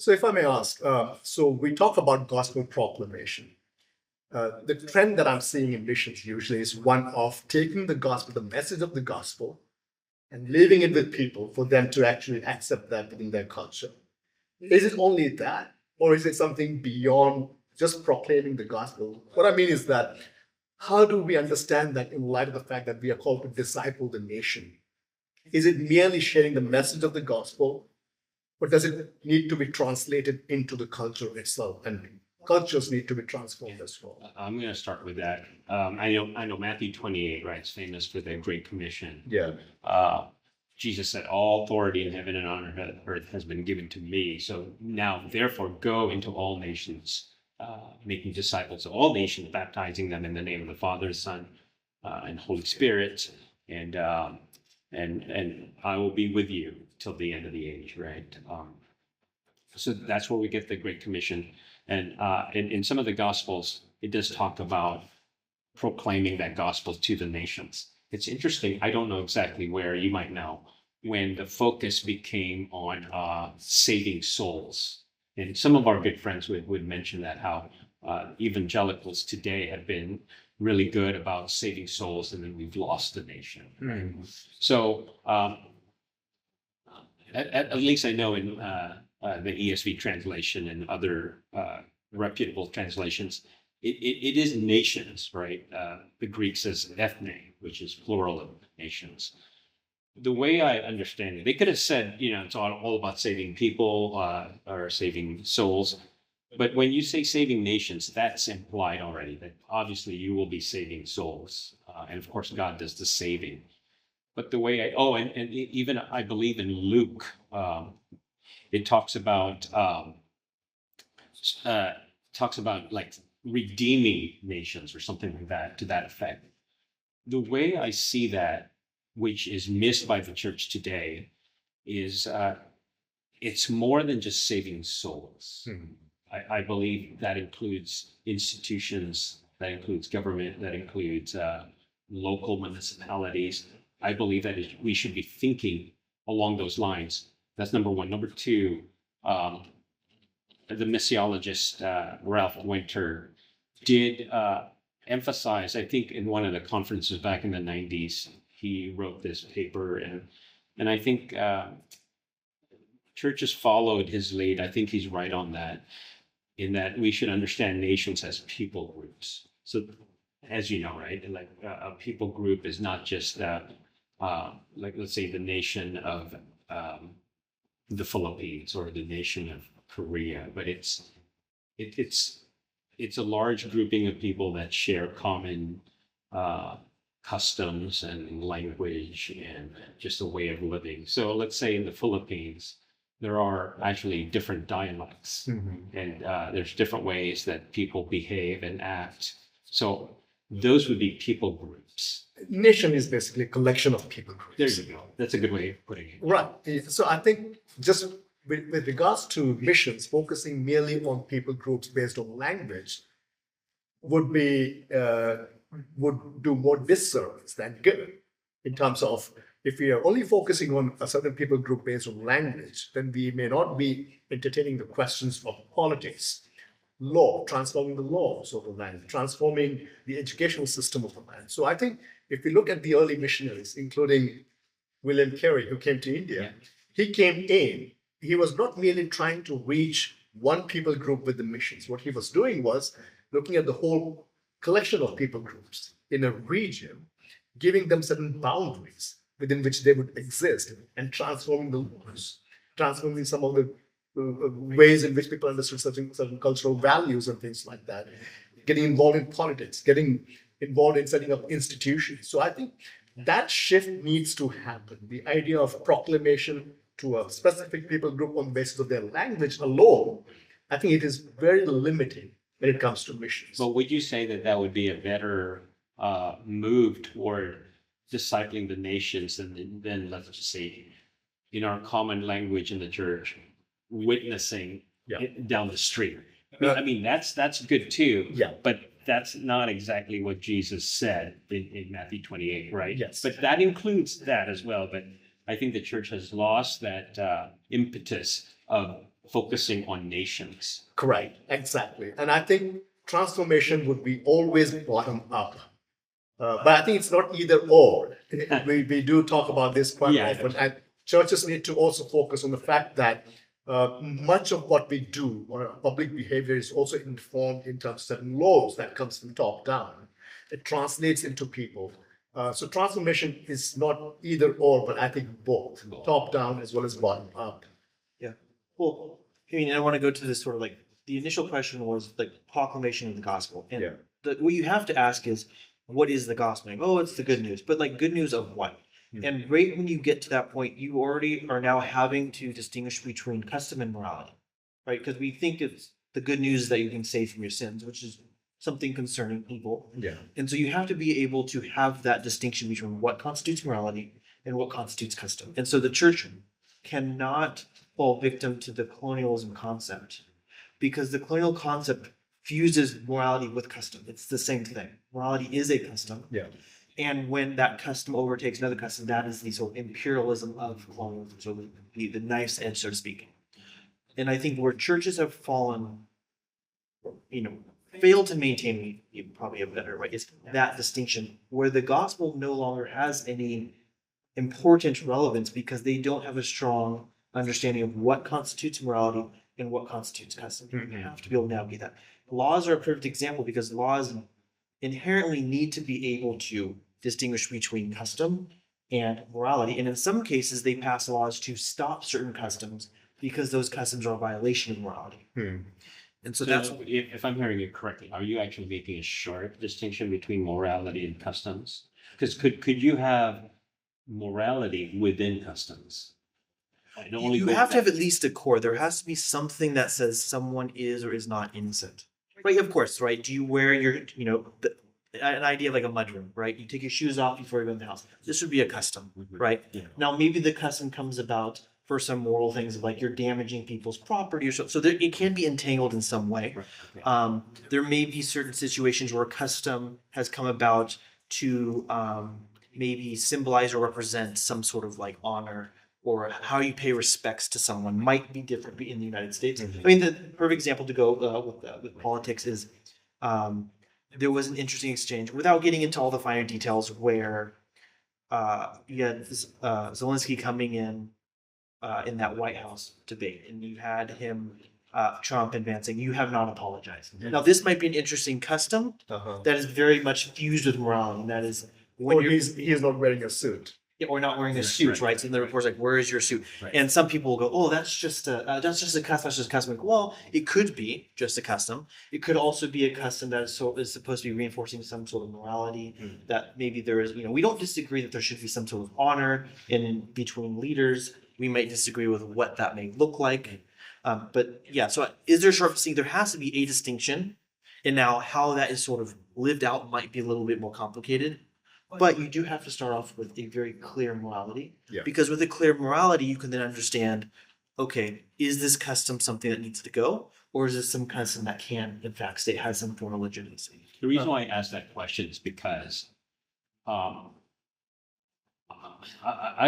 So if I may ask, so we talk about gospel proclamation. The trend that I'm seeing in missions usually is one of taking the gospel, the message of the gospel, and leaving it with people for them to actually accept that within their culture. Is it only that, or is it something beyond just proclaiming the gospel? What I mean is that how do we understand that in light of the fact that we are called to disciple the nation? Is it merely sharing the message of the gospel, or does it need to be translated into the culture itself? And cultures need to be transformed as well. I'm going to start with that. I know Matthew 28, right? It's famous for the Great Commission. Yeah. Jesus said, all authority in heaven and on earth has been given to me. So now, therefore, go into all nations, making disciples of all nations, baptizing them in the name of the Father, Son, and Holy Spirit. And I will be with you till the end of the age, right? So that's where we get the Great Commission. And in some of the Gospels, it does talk about proclaiming that gospel to the nations. It's interesting. I don't know exactly where, you might know, when the focus became on saving souls. And some of our good friends would mention that, how evangelicals today have been really good about saving souls, and then we've lost the nation. Right? So at least I know in the ESV translation and other reputable translations, it is nations, right? The Greek says ethne, which is plural of nations. The way I understand it, they could have said, it's all about saving people or saving souls. But when you say saving nations, that's implied already, that obviously you will be saving souls. And of course, God does the saving. But the way and even I believe in Luke, it talks about like redeeming nations or something like that, to that effect. The way I see that, which is missed by the church today, is it's more than just saving souls. I believe that includes institutions, that includes government, that includes local municipalities. I believe that we should be thinking along those lines. That's number one. Number two, the missiologist Ralph Winter did emphasize, I think in one of the conferences back in the 90s, he wrote this paper, and I think churches followed his lead. I think he's right on that, in that we should understand nations as people groups. So as you know, right, like a people group is not just like, let's say, the nation of the Philippines or the nation of Korea, but it's a large grouping of people that share common customs and language and just a way of living. So let's say in the Philippines, there are actually different dialects, and there's different ways that people behave and act. So those would be people groups. Nation is basically a collection of people groups. There you go. That's a good way of putting it. Right. So I think just with regards to missions, focusing merely on people groups based on language would do more disservice than good, in terms of, if we are only focusing on a certain people group based on language, then we may not be entertaining the questions of politics, law, transforming the laws of the land, transforming the educational system of the land. So I think if we look at the early missionaries, including William Carey, who came to India, he came in, he was not merely trying to reach one people group with the missions. What he was doing was looking at the whole collection of people groups in a region, giving them certain boundaries within which they would exist, and transforming the laws, transforming some of the ways in which people understood certain cultural values and things like that, getting involved in politics, getting involved in setting up institutions. So I think that shift needs to happen. The idea of proclamation to a specific people group on the basis of their language alone, I think it is very limiting when it comes to missions. But would you say that would be a better move toward discipling the nations than let's just say, in our common language in the church, witnessing down the street? I mean that's good too. Yeah. But that's not exactly what Jesus said in Matthew 28, right? Yes. But that includes that as well. But I think the church has lost that impetus of focusing on nations. Correct, exactly. And I think transformation would be always bottom up. But I think it's not either or. We do talk about this quite Yeah. often. And churches need to also focus on the fact that much of what we do or public behavior is also informed in terms of certain laws that comes from top down. It translates into people. So transformation is not either or, but I think both, top down as well as bottom up. Yeah. Well, I mean, I want to go to this sort of like the initial question was like proclamation of the gospel. And Yeah. what you have to ask is, what is the gospel? Like, oh, it's the good news. But like good news of what? And right when you get to that point, you already are now having to distinguish between custom and morality, right? Because we think it's the good news that you can save from your sins, which is something concerning evil. Yeah. And so you have to be able to have that distinction between what constitutes morality and what constitutes custom. And so the church cannot fall victim to the colonialism concept because the colonial concept fuses morality with custom. It's the same thing. Morality is a custom. Yeah. And when that custom overtakes another custom, that is the sort of imperialism of colonialism, so the knife's edge, so to speak. And I think where churches have fallen, failed to maintain, probably a better way, is that distinction where the gospel no longer has any important relevance because they don't have a strong understanding of what constitutes morality and what constitutes custom. You have to be able to navigate that. Laws are a perfect example because laws inherently need to be able to distinguish between custom and morality. And in some cases, they pass laws to stop certain customs because those customs are a violation of morality. And so that's if I'm hearing you correctly, are you actually making a sharp distinction between morality and customs? Because could you have morality within customs? you have to have at least a core. There has to be something that says someone is or is not innocent. Right, of course, right? Do you wear your, an idea of like a mudroom, right? You take your shoes off before you go in the house. This would be a custom, right? Yeah. Now, maybe the custom comes about for some moral things like you're damaging people's property or so. So there, it can be entangled in some way. Right. There may be certain situations where custom has come about to maybe symbolize or represent some sort of like honor or how you pay respects to someone might be different in the United States. I mean, the perfect example to go with politics is there was an interesting exchange, without getting into all the finer details, where you had Zelensky coming in that White House debate, and you had him, Trump, advancing, "You have not apologized." Now, this might be an interesting custom that is very much fused with morality, and that is when he's not wearing a suit. or not wearing a suit, right? So the report's like, "Where is your suit?" Right. And some people will go, "Oh, that's just a custom. That's just a custom." Like, well, it could be just a custom. It could also be a custom that is supposed to be reinforcing some sort of morality. That maybe there is, we don't disagree that there should be some sort of honor in between leaders. We might disagree with what that may look like, but yeah. So, is there a sharp distinction? There has to be a distinction, and now how that is sort of lived out might be a little bit more complicated. But you do have to start off with a very clear morality. Yeah. Because with a clear morality, you can then understand, okay, is this custom something that needs to go? Or is this some custom that can, in fact, stay, has some form of legitimacy? The reason why I asked that question is because I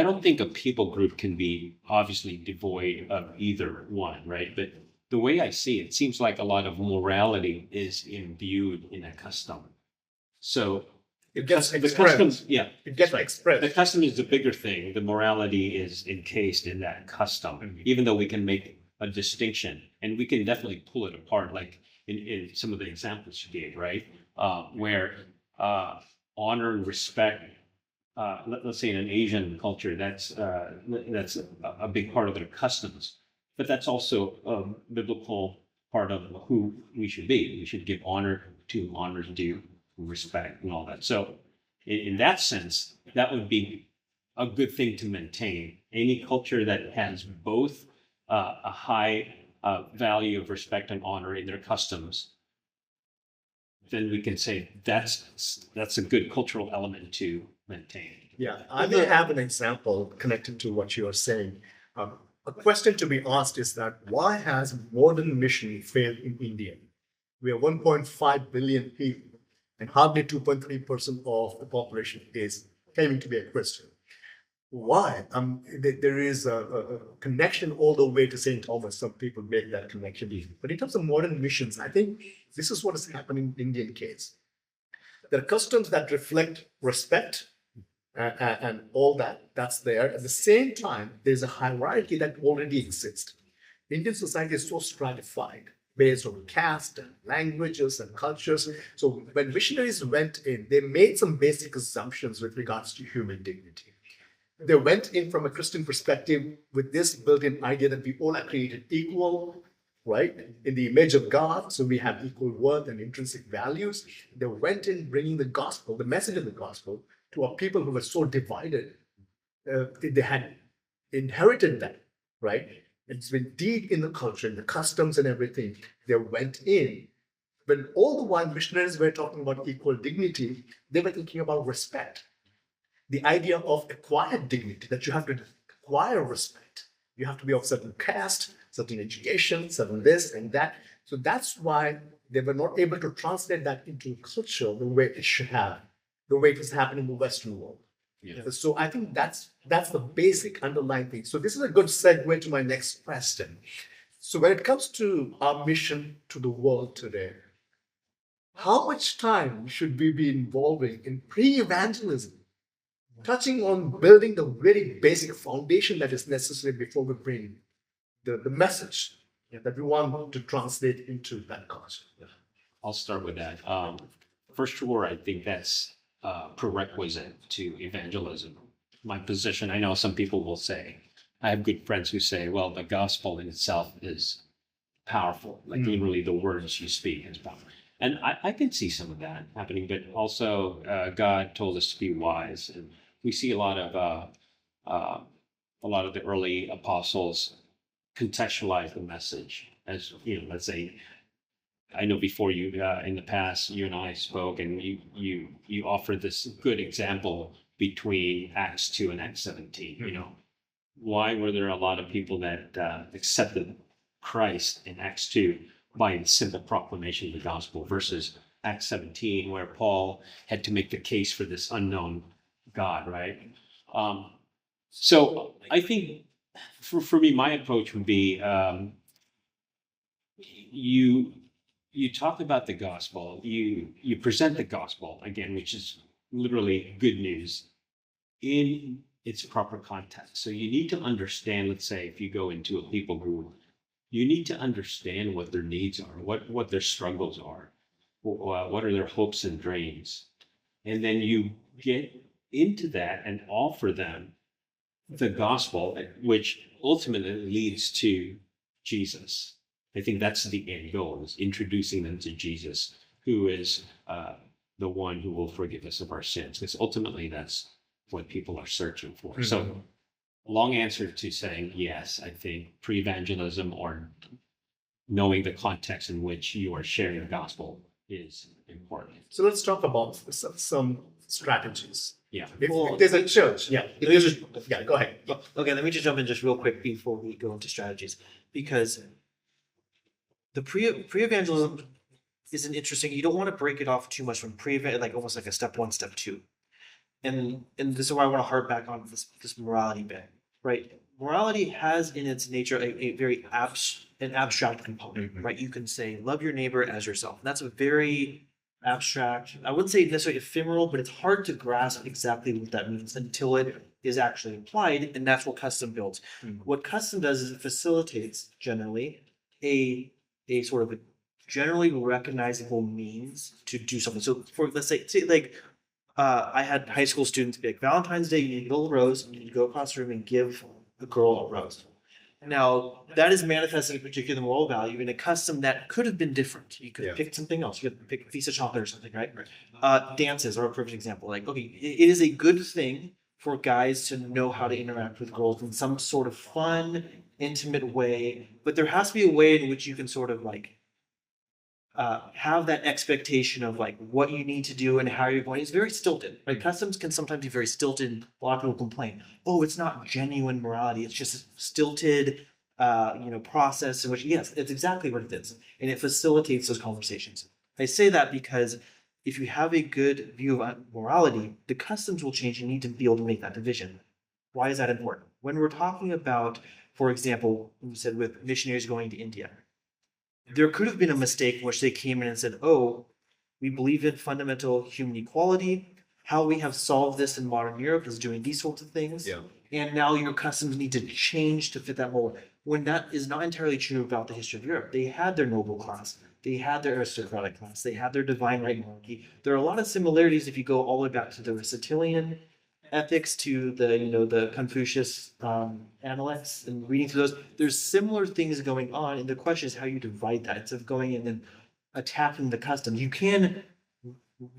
don't think a people group can be obviously devoid of either one, right? But the way I see it, seems like a lot of morality is imbued in a custom. So It gets the expressed. custom, yeah, It gets expressed. the custom is the bigger thing. The morality is encased in that custom, even though we can make a distinction and we can definitely pull it apart, like in some of the examples you gave, right? Where honor and respect, let's say in an Asian culture, that's a big part of their customs, but that's also a biblical part of who we should be. We should give honor to honor's due, respect and all that. So in that sense, that would be a good thing to maintain. Any culture that has both a high value of respect and honor in their customs, then we can say that's a good cultural element to maintain. Yeah, I may have an example connected to what you are saying. A question to be asked is that why has modern mission failed in India? We are 1.5 billion people, and hardly 2.3% of the population is claiming to be a Christian. Why? There is a connection all the way to St. Thomas. Some people make that connection. But in terms of modern missions, I think this is what is happening in the Indian case. There are customs that reflect respect and all that's there. At the same time, there's a hierarchy that already exists. Indian society is so stratified based on caste and languages and cultures. So when missionaries went in, they made some basic assumptions with regards to human dignity. They went in from a Christian perspective with this built-in idea that we all are created equal, right, in the image of God. So we have equal worth and intrinsic values. They went in bringing the gospel, the message of the gospel, to a people who were so divided. They had inherited that, right? It's been deep in the culture, in the customs and everything. They went in. When all the while missionaries were talking about equal dignity, they were thinking about respect. The idea of acquired dignity, that you have to acquire respect. You have to be of certain caste, certain education, certain this and that. So that's why they were not able to translate that into culture the way it should have, the way it was happening in the Western world. Yeah. So I think that's the basic underlying thing. So this is a good segue to my next question. So when it comes to our mission to the world today, how much time should we be involving in pre-evangelism, touching on building the very basic foundation that is necessary before we bring the message that we want to translate into that culture? I'll start with that. For sure, I think that's prerequisite to evangelism. My position, I know some people will say, I have good friends who say, well, the gospel in itself is powerful. Like literally the words you speak is powerful. And I can see some of that happening, but also God told us to be wise. And we see a lot of the early apostles contextualize the message as, let's say, I know before you in the past, you and I spoke, and you offered this good example between Acts 2 and Acts 17. Why were there a lot of people that accepted Christ in Acts 2 by the simple proclamation of the gospel versus Acts 17, where Paul had to make the case for this unknown God, right? So I think for me, my approach would be you talk about the gospel, you present the gospel again, which is literally good news in its proper context. So you need to understand, let's say, if you go into a people group, you need to understand what their needs are, what their struggles are, what are their hopes and dreams. And then you get into that and offer them the gospel, which ultimately leads to Jesus. I think that's the end goal, is introducing them to Jesus, who is the one who will forgive us of our sins, because ultimately that's what people are searching for. Mm-hmm. So long answer to saying yes, I think pre-evangelism, or knowing the context in which you are sharing the gospel, is important. So let's talk about some strategies. Yeah. If there's a church, go ahead. Okay, let me just jump in just real quick before we go into strategies, because the pre-evangelism is an interesting. You don't want to break it off too much from like almost like a step 1, step 2, and this is why I want to harp back on this morality bit, right? Morality has in its nature a very abstract component, mm-hmm. right? You can say love your neighbor as yourself. That's a very abstract. I wouldn't say necessarily ephemeral, but it's hard to grasp exactly what that means until it is actually applied, and that's what custom builds. Mm-hmm. What custom does is it facilitates generally a sort of a generally recognizable means to do something. So for let's say like I had high school students be like, Valentine's Day, you need to get a little rose, and you need to go across the room and give a girl a rose. Now that is manifesting a particular moral value in a custom that could have been different. You could have picked something else. You could pick a piece of chocolate or something, right? Dances are a perfect example. Like, okay, it is a good thing for guys to know how to interact with girls in some sort of fun, intimate way, but there has to be a way in which you can sort of like have that expectation of like what you need to do and how you're going. It's very stilted, right? Customs can sometimes be very stilted. A lot of people complain, oh, it's not genuine morality. It's just a stilted, process in which, yes, it's exactly what it is. And it facilitates those conversations. I say that because if you have a good view of morality, the customs will change. You need to be able to make that division, Why is that important? When we're talking about, for example, you said with missionaries going to India, there could have been a mistake in which they came in and said, oh, we believe in fundamental human equality. How we have solved this in modern Europe is doing these sorts of things. Yeah. And now your customs need to change to fit that mold. When that is not entirely true about the history of Europe. They had their noble class. They had their aristocratic class. They had their divine right monarchy. There are a lot of similarities if you go all the way back to the Aristotelian ethics, to the, you know, the Confucius analects, and reading through those. There's similar things going on, and the question is how you divide that. Instead of going in and attacking the customs, you can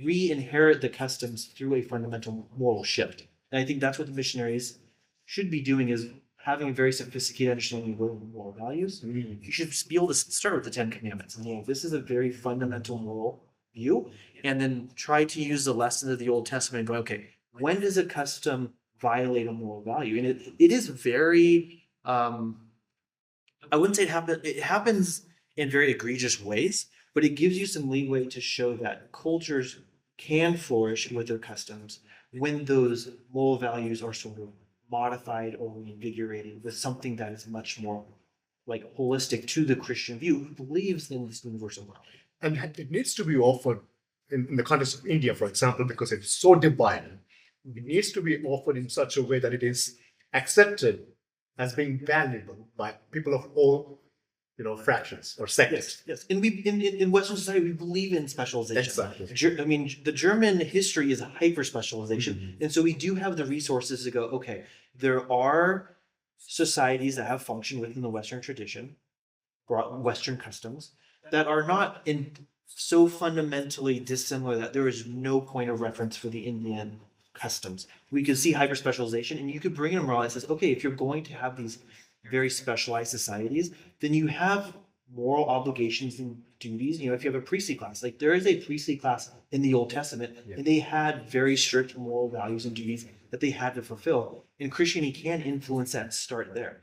re-inherit the customs through a fundamental moral shift. And I think that's what the missionaries should be doing, is having a very sophisticated understanding of moral values. You should be able to start with the 10 Commandments. And, you know, this is a very fundamental moral view. And then try to use the lessons of the Old Testament and go, okay, when does a custom violate a moral value? And it is very, I wouldn't say it happens in very egregious ways, but it gives you some leeway to show that cultures can flourish with their customs when those moral values are sort of modified or reinvigorated with something that is much more like holistic to the Christian view, who believes in this universal morality. And it needs to be offered in the context of India, for example, because it's so divided. It needs to be offered in such a way that it is accepted as being valuable by people of all, you know, fractions or sects. Yes. And we in Western society, we believe in specialization. Exactly. I mean, the German history is hyper specialization, and so we do have the resources to go, okay, there are societies that have functioned within the Western tradition, brought Western customs, that are not in so fundamentally dissimilar that there is no point of reference for the Indian customs. We could see hyper specialization, and you could bring in a morale that says, okay, if you're going to have these very specialized societies, then you have moral obligations and duties. You know, if you have a priestly class, like there is a priestly class in the Old Testament, and they had very strict moral values and duties that they had to fulfill. And Christianity can influence that and start there.